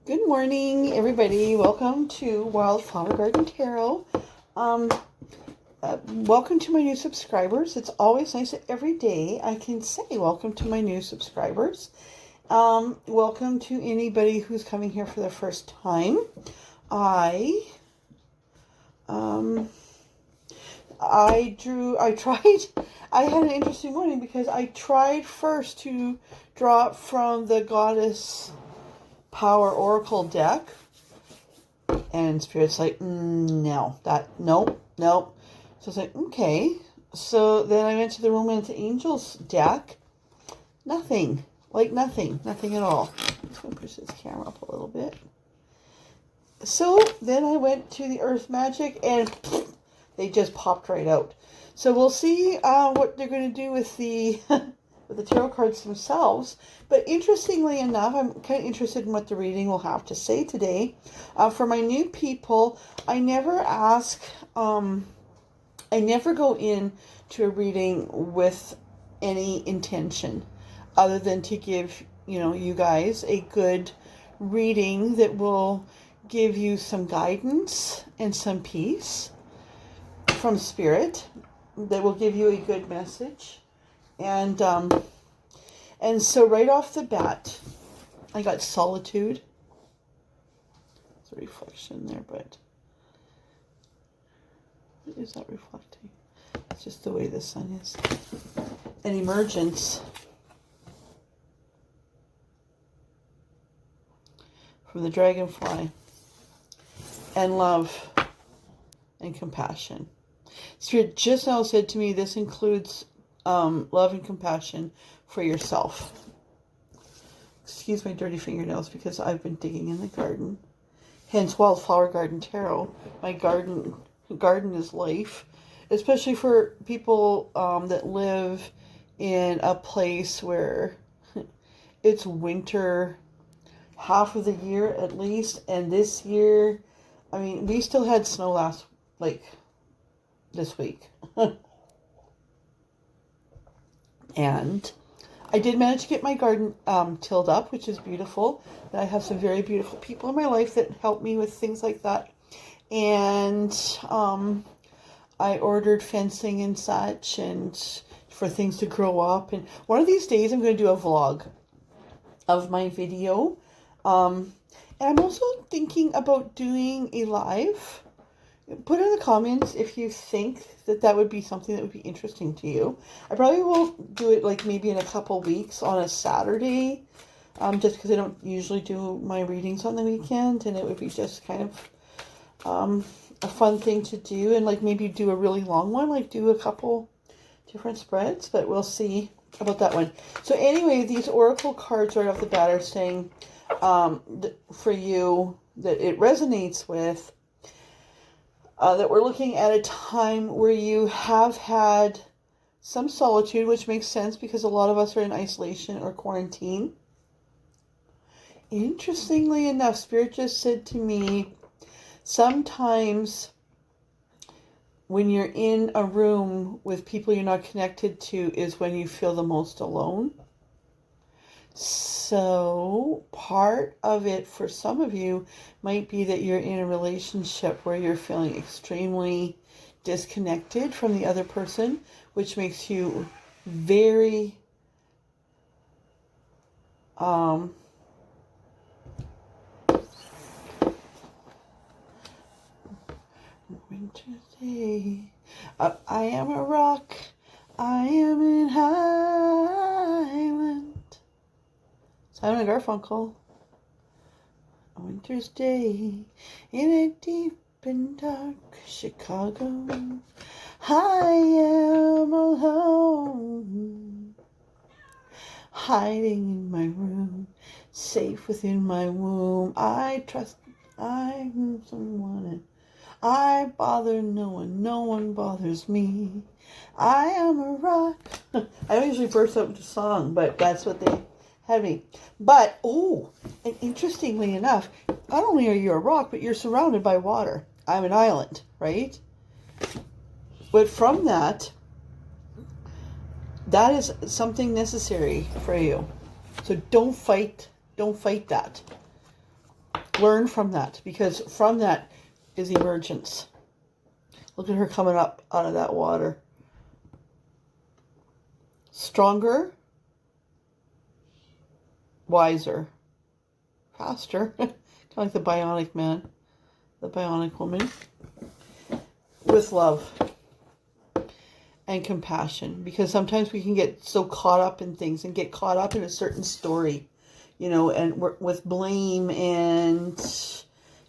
Good morning, everybody. Welcome to Wildflower Garden Tarot. Welcome to my new subscribers. It's always nice that every day I can say welcome to my new subscribers. Welcome to anybody who's coming here for the first time. I had an interesting morning because I tried first to draw from the Goddess Power Oracle deck, and Spirit's like, nope. So I was like, okay. So then I went to the Romance Angels deck. Nothing at all. I'm just going to push this camera up a little bit. So then I went to the Earth Magic, and they just popped right out. So we'll see what they're going to do with the with the tarot cards themselves. But interestingly enough, I'm kind of interested in what the reading will have to say today. For my new people, I never ask, I never go in to a reading with any intention other than to give, you guys a good reading that will give you some guidance and some peace from Spirit, that will give you a good message. And so right off the bat, I got solitude. There's a reflection there, but what is that reflecting? It's just the way the sun is. An emergence from the dragonfly, and love and compassion. Spirit just now said to me this includes love and compassion for yourself. Excuse my dirty fingernails because I've been digging in the garden. Hence Wildflower Garden Tarot. My garden is life, especially for people that live in a place where it's winter half of the year at least. And this year, I mean, we still had snow this week. And I did manage to get my garden tilled up, which is beautiful. I have some very beautiful people in my life that help me with things like that. And I ordered fencing and such, and for things to grow up. And one of these days I'm going to do a vlog of my video. And I'm also thinking about doing a live. Put in the comments if you think that would be something that would be interesting to you. I probably will do it like maybe in a couple weeks on a Saturday, just because I don't usually do my readings on the weekend, and it would be just kind of a fun thing to do, and like maybe do a really long one, like do a couple different spreads, but we'll see about that one. So anyway, these oracle cards right off the bat are saying for you that it resonates with. That we're looking at a time where you have had some solitude, which makes sense because a lot of us are in isolation or quarantine. Interestingly enough, Spirit just said to me, sometimes when you're in a room with people you're not connected to is when you feel the most alone. So part of it for some of you might be that you're in a relationship where you're feeling extremely disconnected from the other person, which makes you very winter day. I am a rock, I am in Highland. Simon & Garfunkel. A winter's day in a deep and dark Chicago. I am alone, hiding in my room, safe within my womb. I trust I'm someone, and I bother no one. No one bothers me. I am a rock. I don't usually burst out into song, but that's what they had me. But, and interestingly enough, not only are you a rock, but you're surrounded by water. I'm an island, right? But from that is something necessary for you. So don't fight that. learn from that, because from that is emergence. Look at her coming up out of that water. Stronger, wiser, faster, kind of like the bionic man, the bionic woman, with love and compassion, because sometimes we can get so caught up in things and get caught up in a certain story, you know, and we're with blame, and,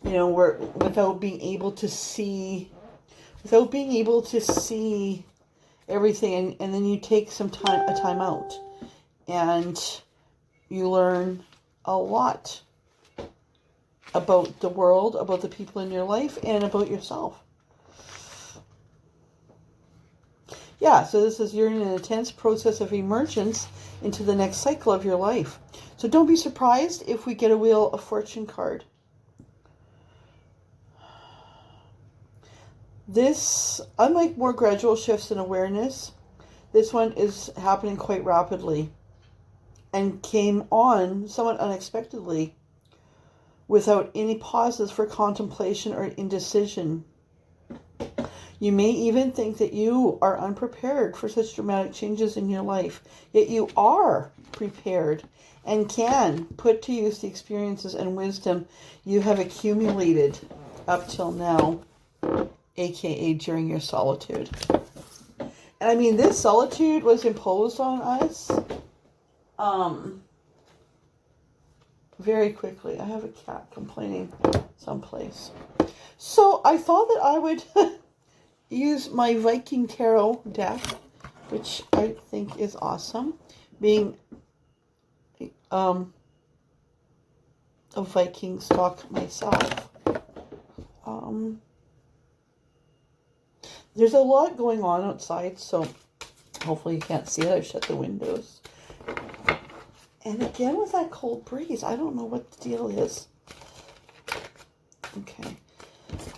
you know, we're without being able to see everything, and then you take a time out, and you learn a lot about the world, about the people in your life, and about yourself. Yeah, so this is, you're in an intense process of emergence into the next cycle of your life. So don't be surprised if we get a Wheel of Fortune card. This, unlike more gradual shifts in awareness, this one is happening quite rapidly and came on somewhat unexpectedly without any pauses for contemplation or indecision. You may even think that you are unprepared for such dramatic changes in your life, yet you are prepared and can put to use the experiences and wisdom you have accumulated up till now, aka during your solitude. And I mean, this solitude was imposed on us very quickly. I have a cat complaining someplace. So I thought that I would use my Viking Tarot deck, which I think is awesome, being a Viking stock myself. There's a lot going on outside, so hopefully you can't see it. I've shut the windows. And again, with that cold breeze, I don't know what the deal is. Okay.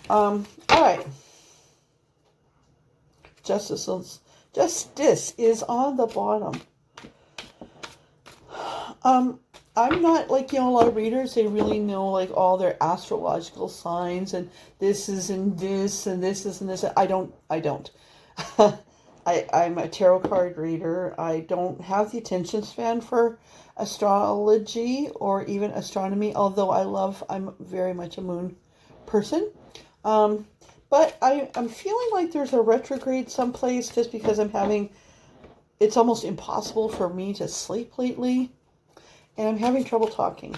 All right. Justice is on the bottom. I'm not like, you know, a lot of readers, they really know like all their astrological signs and this is and this and this is and this. I don't. I'm a tarot card reader. I don't have the attention span for astrology or even astronomy, although I'm very much a moon person. But I'm feeling like there's a retrograde someplace, just because it's almost impossible for me to sleep lately. And I'm having trouble talking.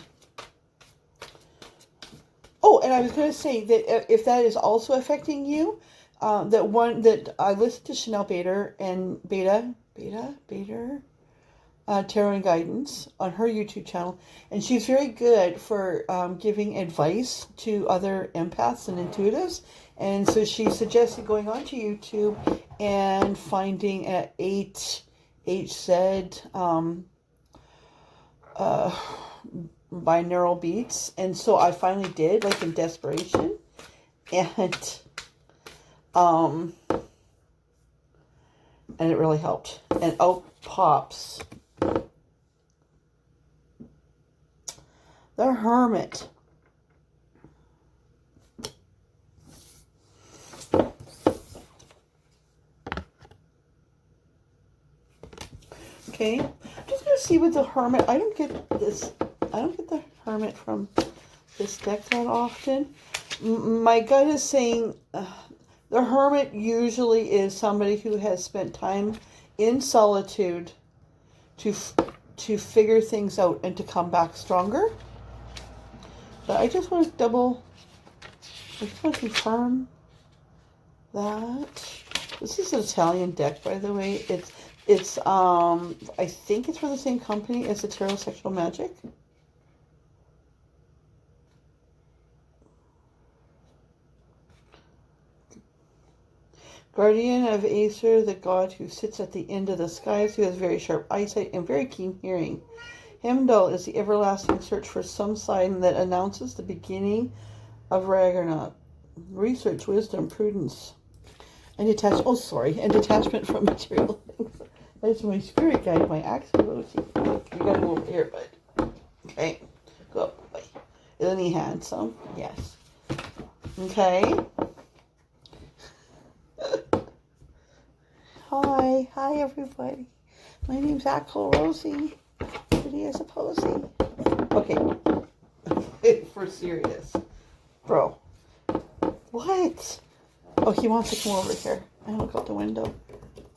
Oh, and I was going to say that if that is also affecting you, that I listened to Chanel Bader and Beta Tarot and Guidance on her YouTube channel, and she's very good for giving advice to other empaths and intuitives. And so she suggested going onto YouTube and finding 8HZ binaural beats, and so I finally did, like in desperation, and it really helped. And out pops the Hermit. Okay, I'm just going to see with the Hermit. I don't get the Hermit from this deck that often. My gut is saying the Hermit usually is somebody who has spent time in solitude to figure things out and to come back stronger. But I just want to confirm that. This is an Italian deck, by the way. It's I think it's from the same company as the Tarot Sexual Magic. Guardian of Acer, the god who sits at the end of the skies, who has very sharp eyesight and very keen hearing. Heimdall is the everlasting search for some sign that announces the beginning of Ragnarok. Research, wisdom, prudence, and detachment from material things. That's my spirit guide, my axe. We gotta go over here, but okay, go up. Bye. Isn't he handsome? Yes. Okay. Hi everybody. My name's Axel Rosie. Pretty as a posy. Okay. For serious. Bro. What? Oh, he wants to come over here and look out the window.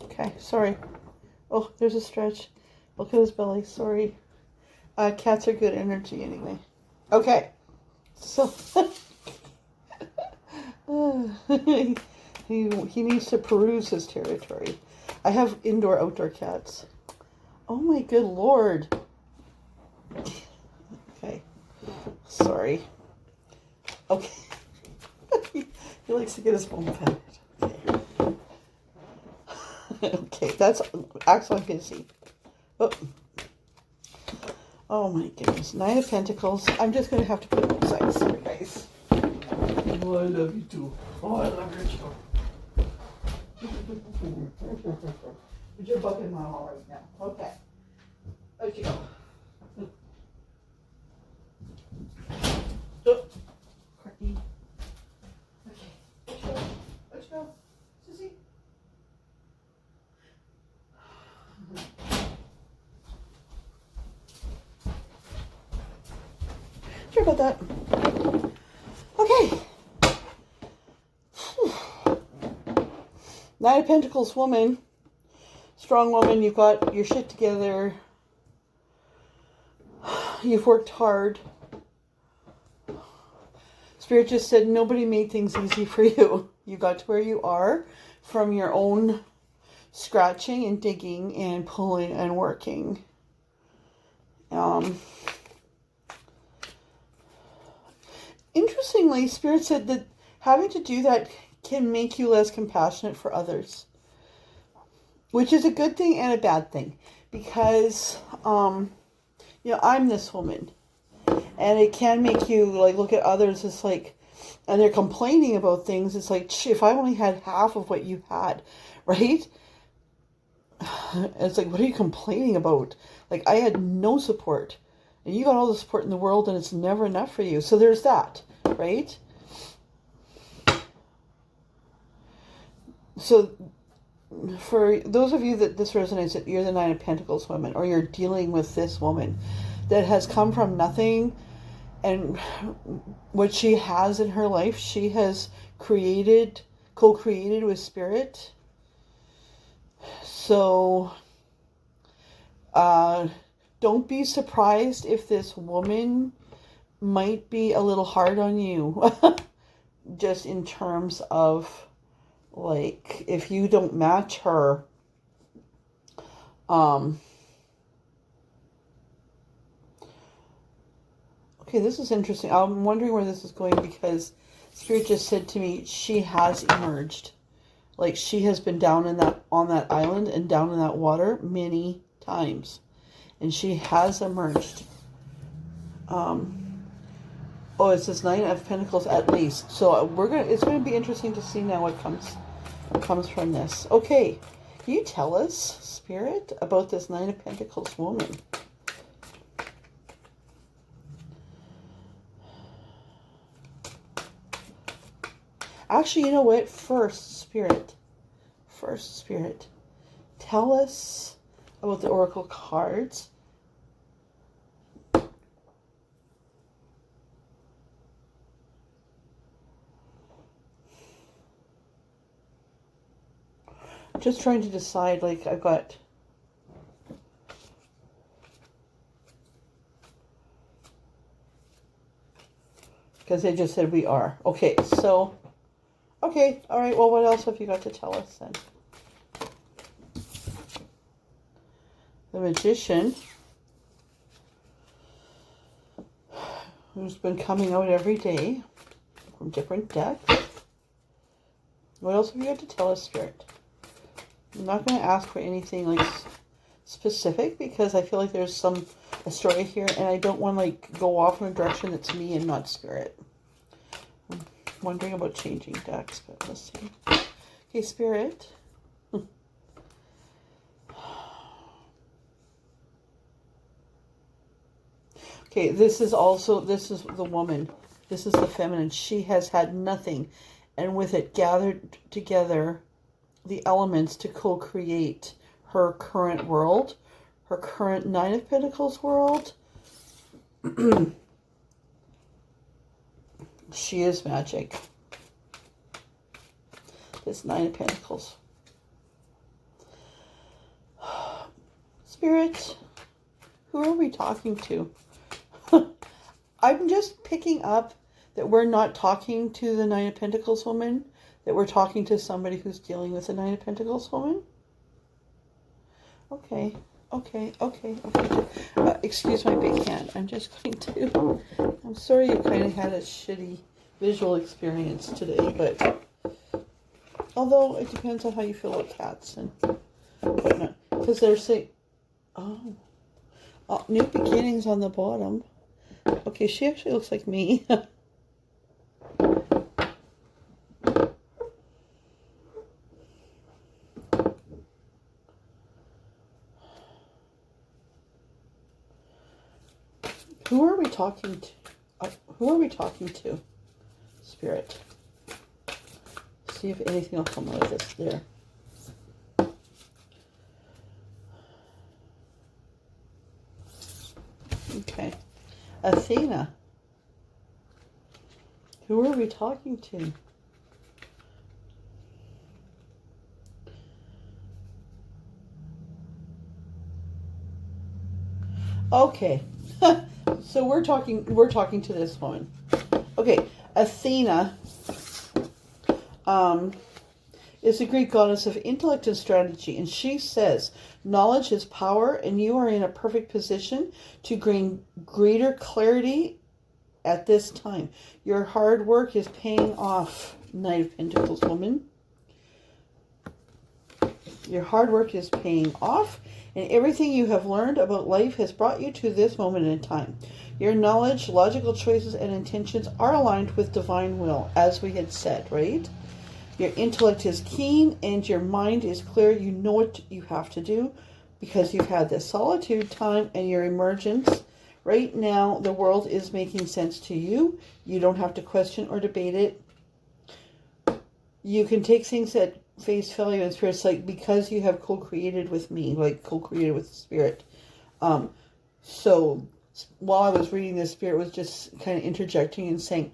Okay, sorry. Oh, there's a stretch. Look at his belly. Sorry. Cats are good energy anyway. Okay. So he needs to peruse his territory. I have indoor-outdoor cats. Oh my good lord. Okay. Sorry. Okay. He likes to get his bone patted. Okay. Okay, that's actually busy. Oh my goodness. 9 of Pentacles. I'm just going to have to put it aside. Sorry, guys. Oh, I love you too. Oh, I love you too. But you're bucking my wall right now. Okay. Out you go. Oh, Courtney. Okay. Out you go. Sissy. Sorry about that. Okay. 9 of Pentacles woman. Strong woman. You've got your shit together. You've worked hard. Spirit just said nobody made things easy for you. You got to where you are from your own scratching and digging and pulling and working. Interestingly, Spirit said that having to do that can make you less compassionate for others, which is a good thing and a bad thing, because you know, I'm this woman, and it can make you like look at others as like, and they're complaining about things. It's like, if I only had half of what you had, right? It's like, what are you complaining about? Like, I had no support, and you got all the support in the world, and it's never enough for you. So there's that, right? So for those of you that this resonates, that you're the 9 of Pentacles woman, or you're dealing with this woman that has come from nothing, and what she has in her life, she has created, co-created with Spirit. So don't be surprised if this woman might be a little hard on you. Just in terms of, like, if you don't match her, okay, this is interesting. I'm wondering where this is going, because Spirit just said to me, she has emerged. Like, she has been down in that, on that island and down in that water many times, and she has emerged. Oh, it says 9 of Pentacles at least. So it's gonna be interesting to see now what comes from this. Okay, can you tell us, Spirit, about this 9 of Pentacles woman? Actually, you know what? First, Spirit, tell us about the Oracle cards. I'm just trying to decide, like, I've got... Because they just said we are. Okay, so... Okay, all right, well, what else have you got to tell us then? The Magician, who's been coming out every day from different decks. What else have you got to tell us, Spirit? I'm not going to ask for anything like specific, because I feel like there's a story here, and I don't want to like go off in a direction that's me and not Spirit. I'm wondering about changing decks, but let's see. Okay, Spirit. Okay, this is the woman. This is the feminine. She has had nothing. And with it gathered together the elements to co-create her current world, her current Nine of Pentacles world. She is magic. This Nine of Pentacles. Spirit, who are we talking to? I'm just picking up that we're not talking to the Nine of Pentacles woman, that we're talking to somebody who's dealing with the Nine of Pentacles woman. Okay. Excuse my big hand. I'm just going to... I'm sorry you kind of had a shitty visual experience today, but... Although it depends on how you feel about cats and whatnot. Because they're saying... Oh, new beginnings on the bottom. Okay, she actually looks like me. Who are we talking to? Who are we talking to? Spirit. See if anything will come out of this there. Okay. Athena. Who are we talking to? Okay. So we're talking to this woman. Okay. Athena is the Greek goddess of intellect and strategy, and she says, knowledge is power, and you are in a perfect position to gain greater clarity at this time. Your hard work is paying off, Knight of Pentacles woman. Your hard work is paying off, and everything you have learned about life has brought you to this moment in time. Your knowledge, logical choices, and intentions are aligned with divine will, as we had said, right? Your intellect is keen and your mind is clear. You know what you have to do because you've had this solitude time and your emergence. Right now, the world is making sense to you. You don't have to question or debate it. You can take things at face value and Spirit's like, because you have co-created with me, like co-created with the Spirit. So while I was reading this, Spirit was just kind of interjecting and saying,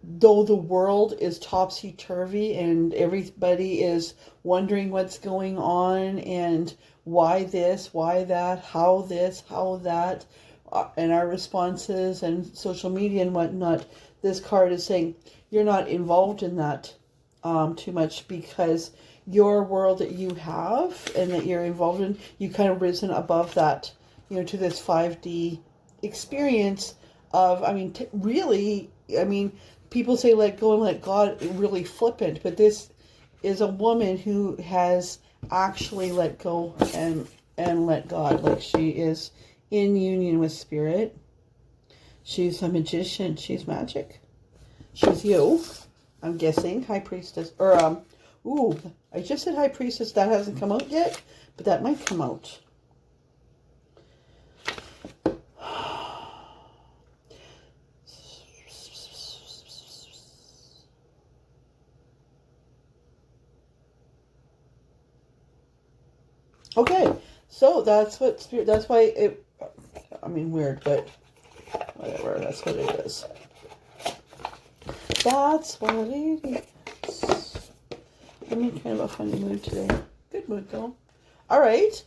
though the world is topsy-turvy and everybody is wondering what's going on and why this, why that, how this, how that, and our responses and social media and whatnot, this card is saying you're not involved in that too much because your world that you have and that you're involved in, you kind of risen above that, you know, to this 5D experience of, I mean, really, I mean, people say let go and let God, really flippant, but this is a woman who has actually let go and let God. Like she is in union with Spirit. She's a magician. She's magic. She's you, I'm guessing, High Priestess. Or, ooh, I just said High Priestess. That hasn't come out yet, but that might come out. Okay, so that's what Spirit, that's why it, I mean, weird, but whatever, that's what it is. That's what it is. I'm in kind of a funny mood today. Good mood, though. All right,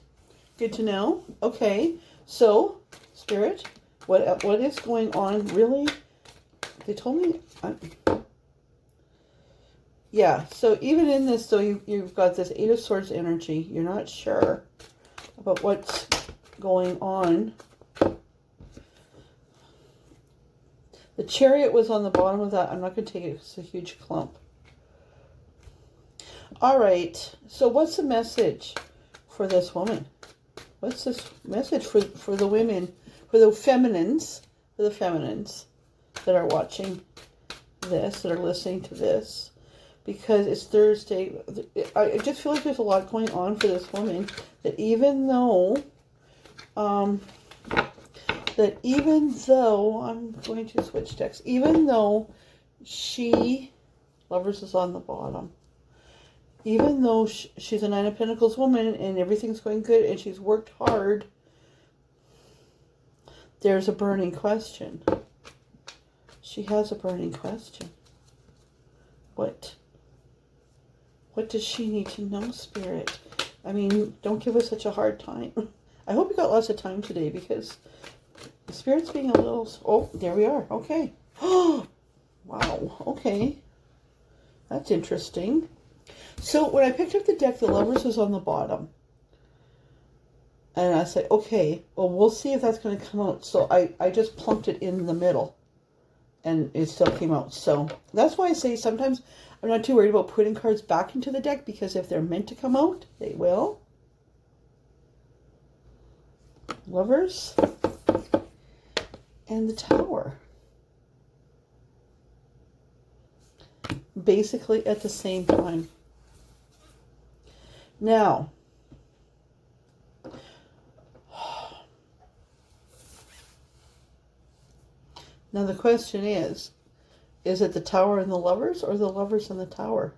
good to know. Okay, so, Spirit, what is going on, really? They told me, yeah, so even in this, though, you've got this Eight of Swords energy. You're not sure about what's going on. The Chariot was on the bottom of that. I'm not going to take it. It's a huge clump. All right. So what's the message for this woman? What's this message for the women, for the feminines that are watching this, that are listening to this? Because it's Thursday. I just feel like there's a lot going on for this woman. That even though that even though, I'm going to switch decks, even though Lovers is on the bottom, even though she's a Nine of Pentacles woman and everything's going good and she's worked hard, there's a burning question. She has a burning question. What does she need to know, Spirit? I mean, don't give us such a hard time. I hope you got lots of time today, because the Spirit's being a little... Oh, there we are. Okay. Oh, wow. Okay. That's interesting. So when I picked up the deck, the Lovers was on the bottom. And I said, okay, well, we'll see if that's going to come out. So I just plunked it in the middle. And it still came out. So that's why I say sometimes I'm not too worried about putting cards back into the deck, because if they're meant to come out, they will. Lovers. And the Tower. Basically at the same time. Now, the question is it the Tower and the Lovers, or the Lovers and the Tower?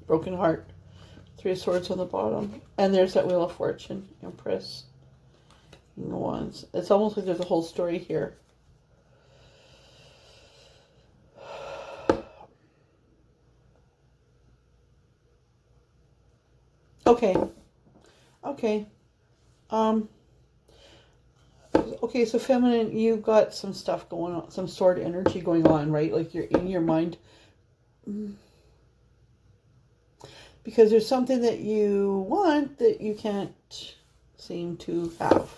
Broken Heart. Three of Swords on the bottom. And there's that Wheel of Fortune. Empress. King of Wands. It's almost like there's a whole story here. Okay. Okay. Okay, so feminine, you got some stuff going on, some sword energy going on, right? Like you're in your mind. Because there's something that you want that you can't seem to have.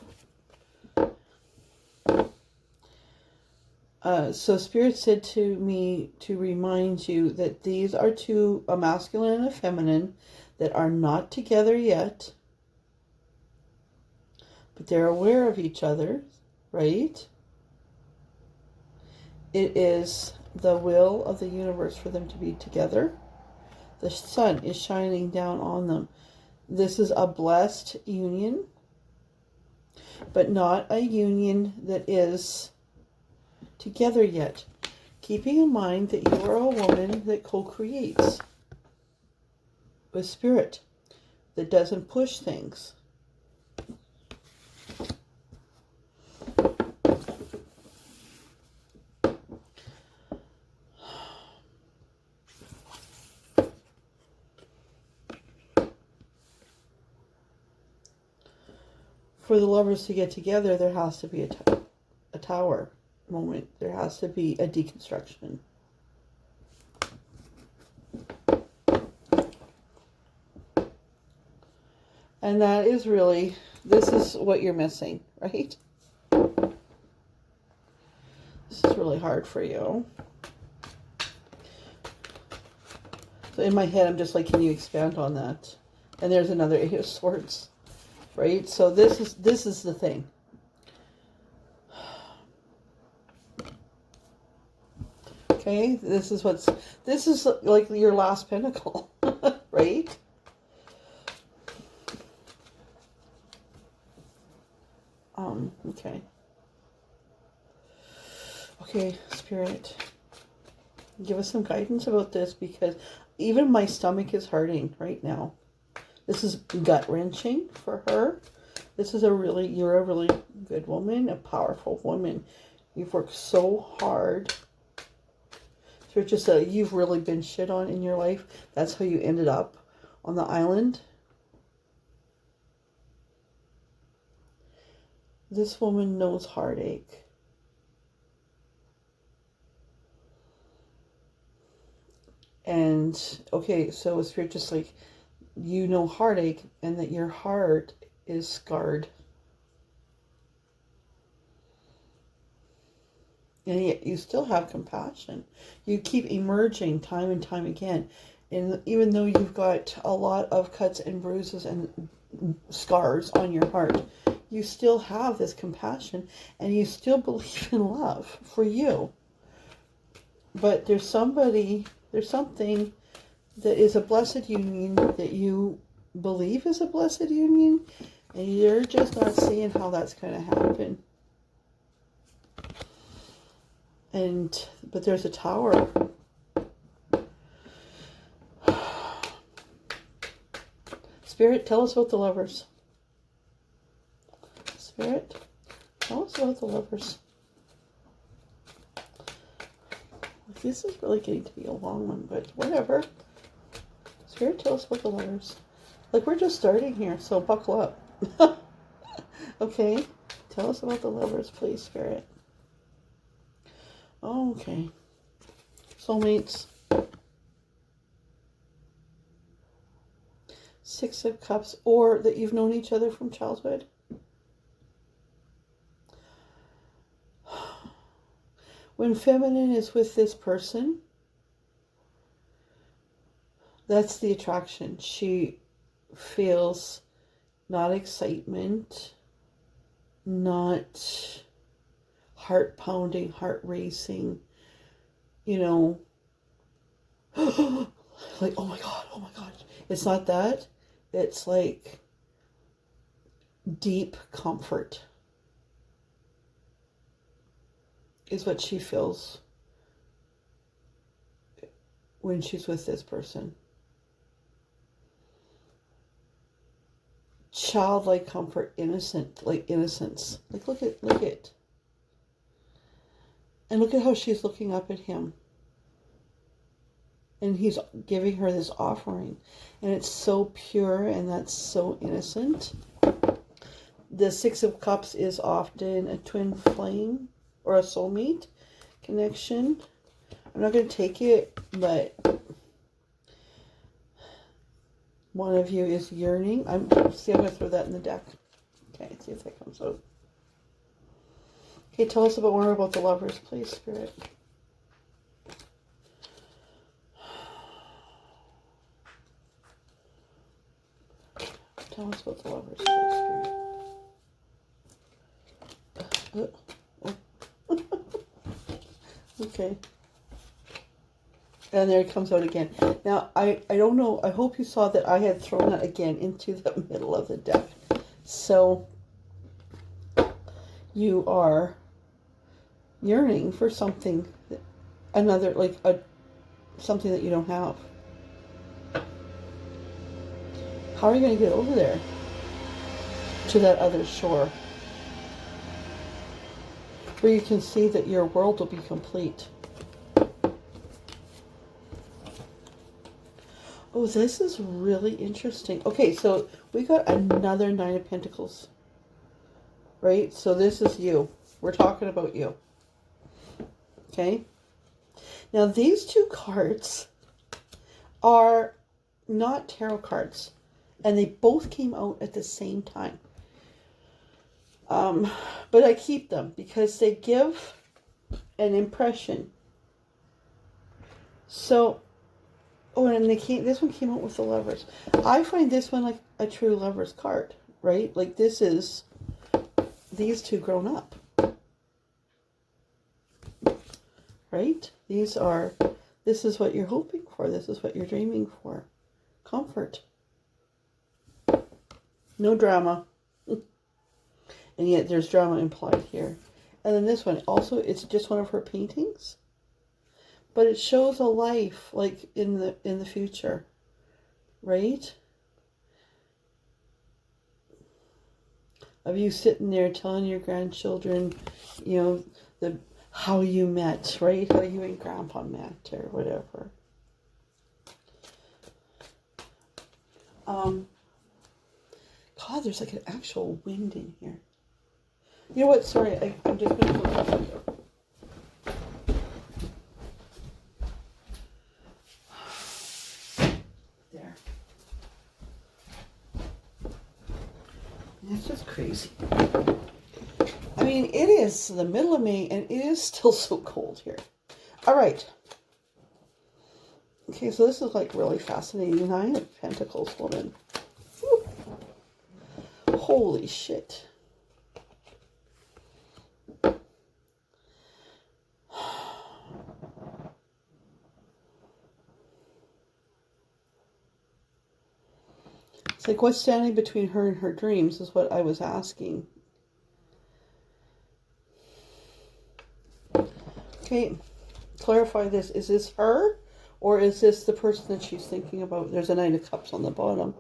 So Spirit said to me to remind you that these are two, a masculine and a feminine, that are not together yet. But they're aware of each other, right? It is the will of the universe for them to be together. The sun is shining down on them. This is a blessed union, but not a union that is together yet. Keeping in mind that you are a woman that co-creates with Spirit, that doesn't push things. For the Lovers to get together, there has to be a Tower moment. There has to be a deconstruction. And that is really, this is what you're missing, right? This is really hard for you. So in my head, I'm just like, can you expand on that? And there's another Eight of Swords, right? So this is the thing. Okay, this is like your last pentacle, right? Okay. Okay, Spirit, give us some guidance about this, because even my stomach is hurting right now. This is gut-wrenching for her. This is you're a really good woman, a powerful woman. You've worked so hard. So it's just you've really been shit on in your life. That's how you ended up on the island. This woman knows heartache. And, okay, so Spirit just like, you know heartache, and that your heart is scarred. And yet you still have compassion. You keep emerging time and time again. And even though you've got a lot of cuts and bruises and scars on your heart, you still have this compassion, and you still believe in love for you. But there's something that is a blessed union that you believe is a blessed union, and you're just not seeing how that's going to happen. But there's a tower. Spirit, tell us about the lovers. Spirit, tell us about the lovers. This is really getting to be a long one, but whatever. Spirit, tell us about the lovers. Like, we're just starting here, so buckle up. Okay, tell us about the lovers, please, Spirit. Okay. Soulmates. Six of Cups, or that you've known each other from childhood. When feminine is with this person, that's the attraction. She feels not excitement, not heart pounding, heart racing, you know, like, oh my God. It's not that. It's like deep comfort is what she feels when she's with this person. Childlike comfort, innocent, like innocence. Like, look at. And look at how she's looking up at him. And he's giving her this offering. And it's so pure and that's so innocent. The Six of Cups is often a twin flame or a soulmate connection. I'm not going to take it, but one of you is yearning. I'm going to throw that in the deck. Okay, see if that comes out. Okay, tell us more about the lovers, please, Spirit. Tell us about the lovers, please, Spirit. Okay. And there it comes out again. Now, I don't know. I hope you saw that I had thrown that again into the middle of the deck. So, you are yearning for something, another, like something that you don't have. How are you going to get over there to that other shore where you can see that your world will be complete? Oh, this is really interesting. Okay, so we got another Nine of Pentacles, right? So this is you. We're talking about you. Okay? Now, these two cards are not tarot cards. And they both came out at the same time. But I keep them because they give an impression. So, oh, and this one came out with the lovers. I find this one like a true lover's card, right? Like this is these two grown up. Right? This is what you're hoping for. This is what you're dreaming for. Comfort. No drama. And yet there's drama implied here. And then this one, also, it's just one of her paintings. But it shows a life, like, in the future. Right? Of you sitting there telling your grandchildren, you know, how you met, right? How you and Grandpa met, or whatever. God, there's like an actual wind in here. You know what? Sorry, I'm just going to close that window. There. It's just crazy. I mean, it is the middle of May, and it is still so cold here. All right. Okay, so this is like really fascinating. Nine of Pentacles, woman. Whew. Holy shit. It's like, what's standing between her and her dreams is what I was asking. Okay, Okay, clarify this. Is this her? Or is this the person that she's thinking about? There's a Nine of Cups on the bottom.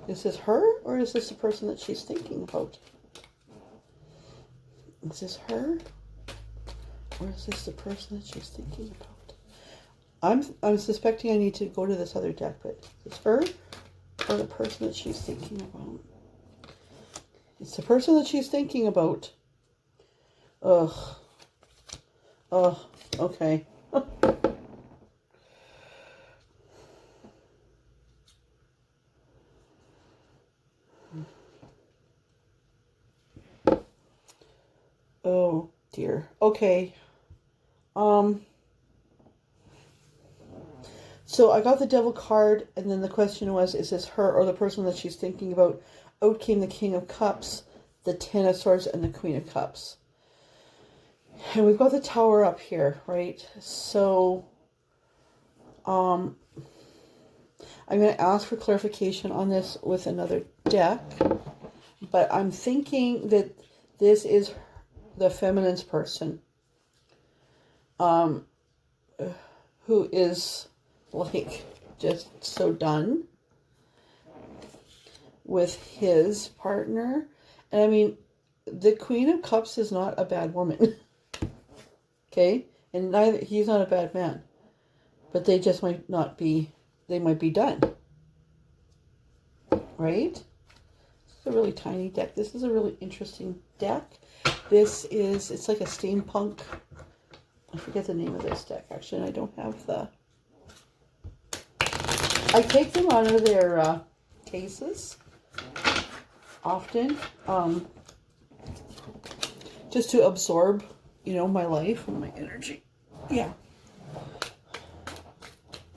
Is this her? Or is this the person that she's thinking about? Is this her? Or is this the person that she's thinking about? I'm suspecting I need to go to this other deck, but is this her? Or the person that she's thinking about? It's the person that she's thinking about. Ugh. Ugh. Okay. Oh dear. Okay. So I got the Devil card, and then the question was, is this her or the person that she's thinking about? Out came the King of Cups, the Ten of Swords, and the Queen of Cups. And we've got the Tower up here, right? So, I'm going to ask for clarification on this with another deck, but I'm thinking that this is the feminine's person, who is like just so done with his partner. And I mean, the Queen of Cups is not a bad woman. Okay? And neither he's not a bad man. But they just might not be, they might be done. Right? This is a really tiny deck. This is a really interesting deck. This is, it's like a steampunk, I forget the name of this deck actually, and I don't have the, I take them out of their cases often, just to absorb, you know, my life and my energy. Yeah.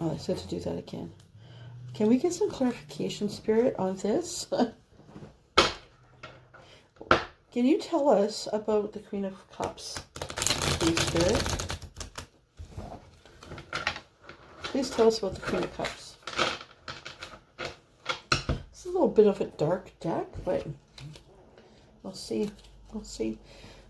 Oh, I said to do that again. Can we get some clarification, Spirit, on this? Can you tell us about the Queen of Cups, please, Spirit? Please tell us about the Queen of Cups. It's a little bit of a dark deck, but we'll see. We'll see.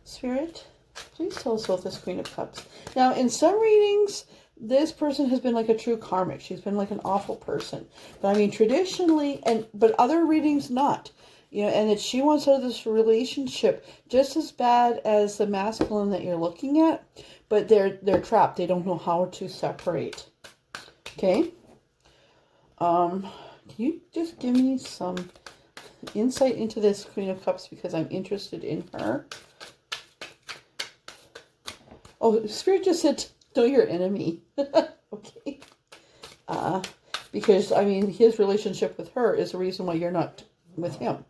Spirit, please tell us about this Queen of Cups. Now, in some readings, this person has been like a true karmic. She's been like an awful person. But I mean, traditionally, but other readings not. You know, and that she wants out of this relationship just as bad as the masculine that you're looking at, but they're trapped. They don't know how to separate. Okay? Can you just give me some insight into this Queen of Cups, because I'm interested in her? Oh, Spirit just said, know your enemy. Okay. Because, I mean, his relationship with her is the reason why you're not with him.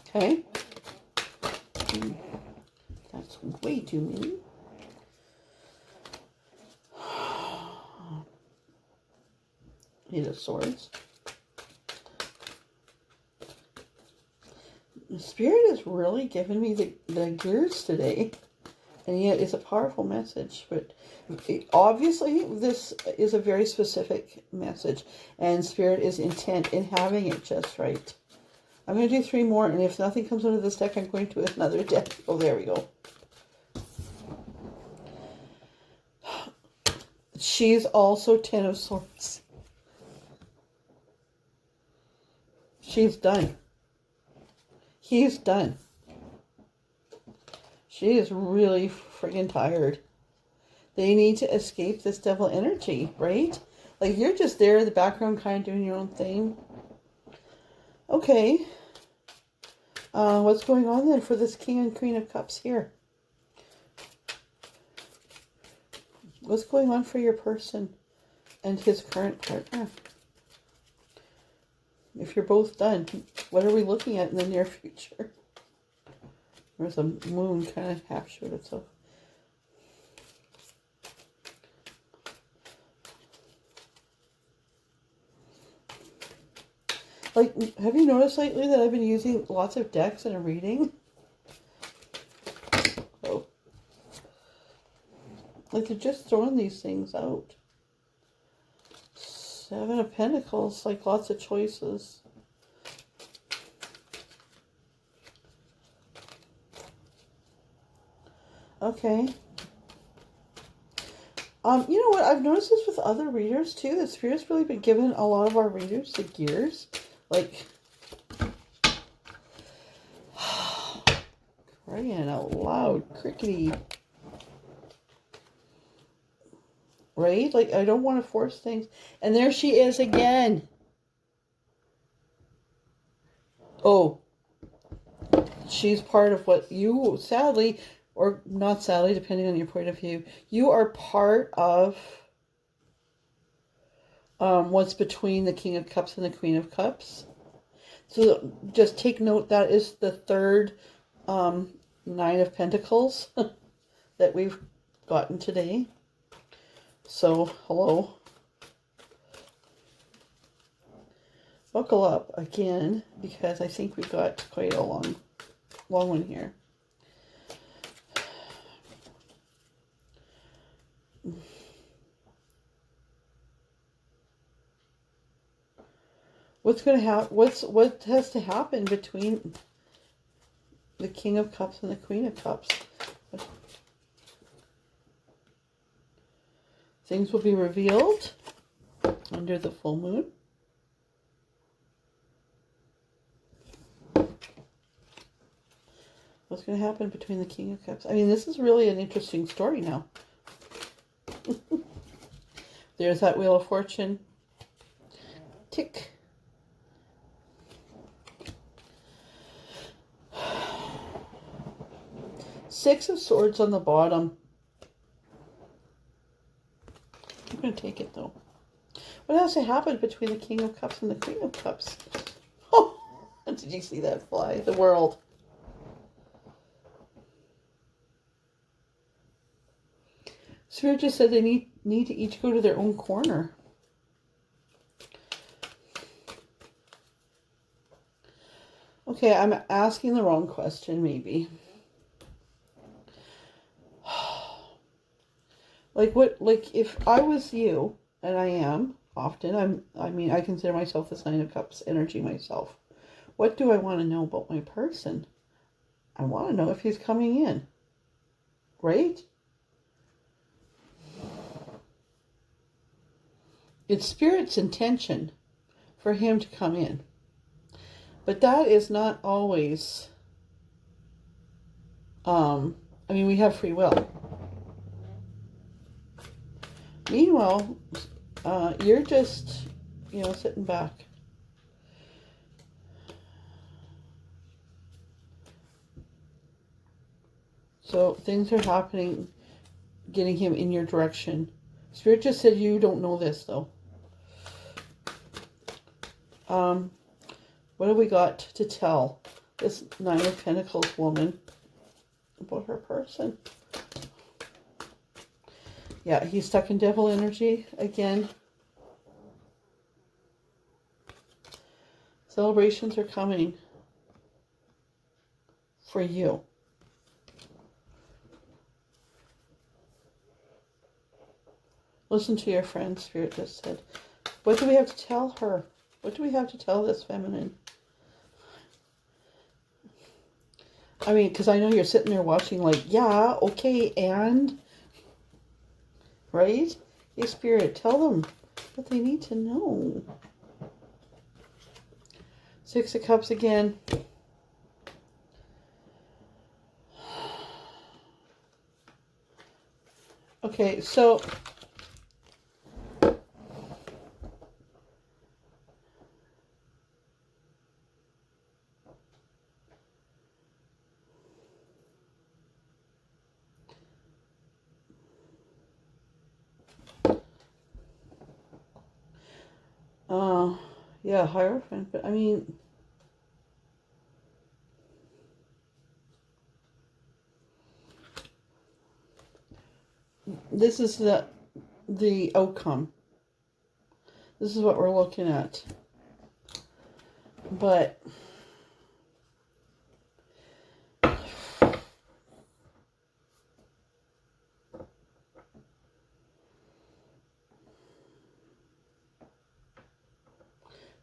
Okay? That's way too many. Eight of Swords. The Spirit is really giving me the gears today. And yet it's a powerful message. But obviously this is a very specific message. And Spirit is intent in having it just right. I'm going to do 3 more. And if nothing comes out of this deck, I'm going to another deck. Oh, there we go. She's also 10 of Swords. She's done. He's done. She is really friggin' tired. They need to escape this devil energy, right? Like, you're just there in the background kind of doing your own thing. Okay. What's going on then for this King and Queen of Cups here? What's going on for your person and his current partner? If you're both done, what are we looking at in the near future? There's a moon kind of half showed itself. Like, have you noticed lately that I've been using lots of decks in a reading? Oh. Like, they're just throwing these things out. 7 of Pentacles, like lots of choices. Okay. You know what? I've noticed this with other readers too. That Spirit's really been giving a lot of our readers the gears. Like, crying out loud, crickety. Right? Like, I don't want to force things. And there she is again. Oh, she's part of what you, sadly, or not sadly, depending on your point of view, you are part of what's between the King of Cups and the Queen of Cups. So just take note, that is the third Nine of Pentacles that we've gotten today. So, hello. Buckle up again, because I think we've got quite a long one here. What's going to happen? What has to happen between the King of Cups and the Queen of Cups? Things will be revealed under the full moon. What's going to happen between the King of Cups? I mean, this is really an interesting story now. There's that Wheel of Fortune. Tick. Six of Swords on the bottom. I'm going to take it, though. What has to happen between the King of Cups and the Queen of Cups? Oh, did you see that fly? The World. Spirit just said they need to each go to their own corner. Okay, I'm asking the wrong question, maybe. Like if I was you, and I am often, I consider myself this Nine of Cups energy myself. What do I want to know about my person? I want to know if he's coming in. Right? It's Spirit's intention for him to come in. But that is not always, we have free will. Meanwhile, you're just, sitting back. So things are happening, getting him in your direction. Spirit just said you don't know this, though. What have we got to tell this Nine of Pentacles woman about her person? Yeah, he's stuck in devil energy again. Celebrations are coming for you. Listen to your friend, Spirit just said. What do we have to tell her? What do we have to tell this feminine? I mean, because I know you're sitting there watching like, yeah, okay, and... Right? Hey, Spirit, tell them what they need to know. Six of Cups again. Okay, so... yeah, Hierophant, but I mean... This is the outcome. This is what we're looking at. But...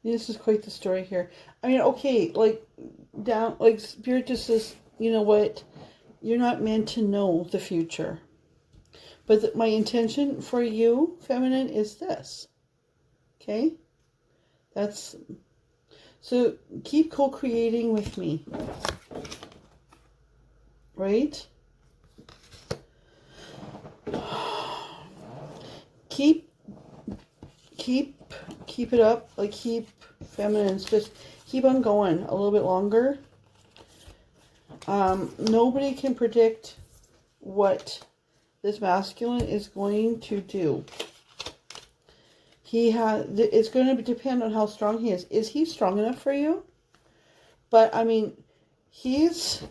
This is quite the story here. I mean, okay, Spirit just says, you know what? You're not meant to know the future. But my intention for you, feminine, is this. Okay? So keep co-creating with me. Right? Keep it up. Like, keep feminines. Just keep on going a little bit longer. Nobody can predict what this masculine is going to do. It's going to depend on how strong he is. Is he strong enough for you? But, I mean, he's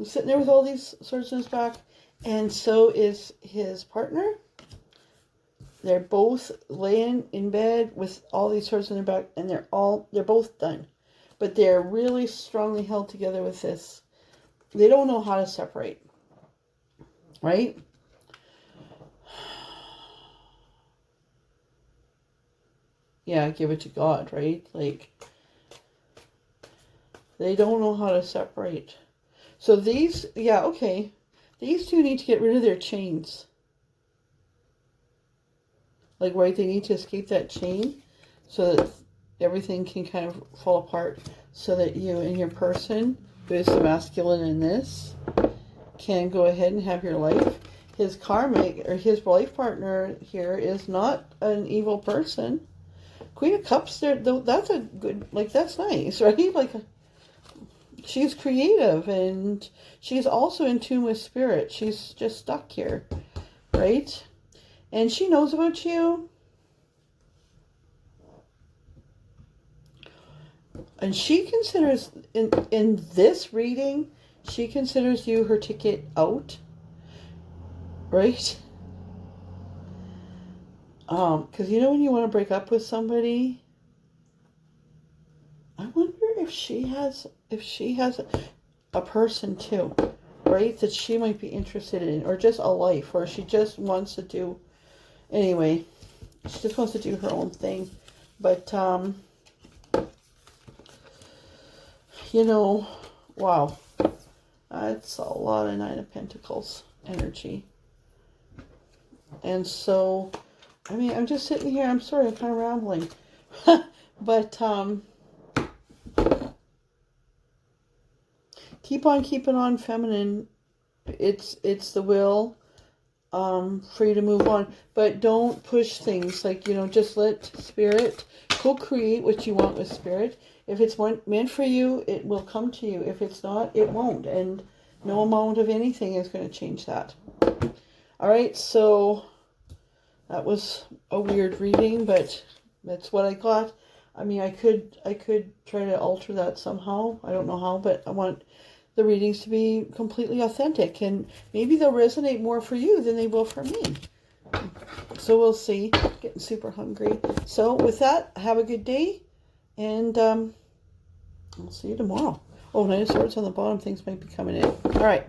sitting there with all these swords in his back, and so is his partner. They're both laying in bed with all these swords in their back, and they're both done. But they're really strongly held together with this. They don't know how to separate. Right? Yeah, give it to God, right? Like, they don't know how to separate. So these, yeah, okay. These two need to get rid of their chains. Like, right, they need to escape that chain so that everything can kind of fall apart, so that you and your person, who is the masculine in this, can go ahead and have your life. His karmic, or his life partner here, is not an evil person. Queen of Cups, that's a good, like, that's nice, right? Like, she's creative, and she's also in tune with spirit. She's just stuck here, right? And she knows about you. And she considers, in this reading, she considers you her ticket out, right? Because you know when you want to break up with somebody, I wonder if she has a person too, right? That she might be interested in, or just a life, or she just wants to do, anyway, she just wants to do her own thing. But, you know, wow, that's a lot of Nine of Pentacles energy. And so, I mean, I'm just sitting here, I'm sorry, I'm kind of rambling. But, keep on keeping on, feminine. It's the will for you to move on. But don't push things. Like, you know, just let spirit co-create what you want with spirit. If it's meant for you, it will come to you. If it's not, it won't. And no amount of anything is going to change that. All right, so that was a weird reading, but that's what I got. I mean, I could try to alter that somehow. I don't know how, but I want the readings to be completely authentic, and maybe they'll resonate more for you than they will for me. So we'll see. Getting super hungry. So with that, have a good day, and I'll see you tomorrow. Oh, Nine of Swords on the bottom. Things might be coming in. All right.